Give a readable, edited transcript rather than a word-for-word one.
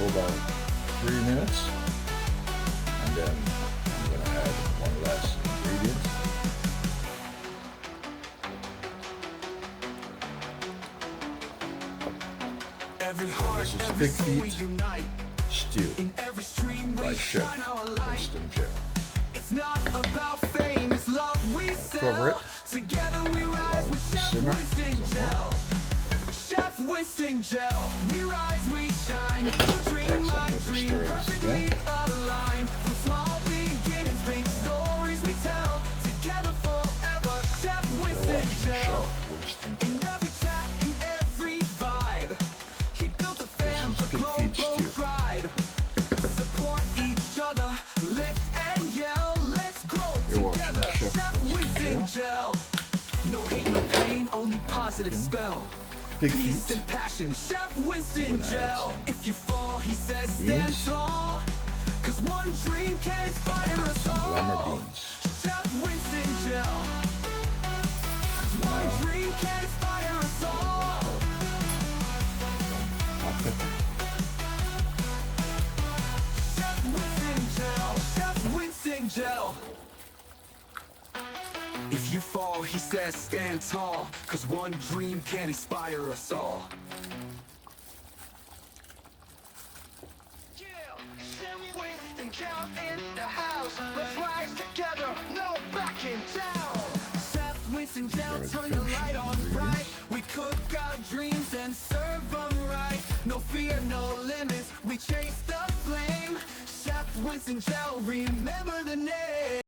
for about 3 minutes, and then I'm going to add one last ingredient. This is pig feet stew by Chef Winston Gel. Not about fame, it's love we sell. Cover it. Together we rise with Chef Winston Gel. Chef Winston Gel, we rise, we shine. You dream my dream, perfectly aligned. From small beginnings, big stories we tell. Together forever, Chef Winston Gel. In every chat, in every vibe, he built a fam for global pride. Support each other, lift and yell. Chef Winston Gel. No hate, no pain, only positive spell. Peace and passion, Chef Winston Gel. If you fall, he says stand tall. Cause one dream can inspire us all. Chef Winston Gel. One dream can inspire us all. Chef Winston Gel. Chef Winston Gel. If you fall, he says stand tall, cause one dream can inspire us all. Winston Gel in the house. Let's rise together, no backing down. Chef Winston Gel, turn the light on bright. We cook our dreams and serve them right. No fear, no limits, we chase the flame. Chef Winston Gel, remember the name.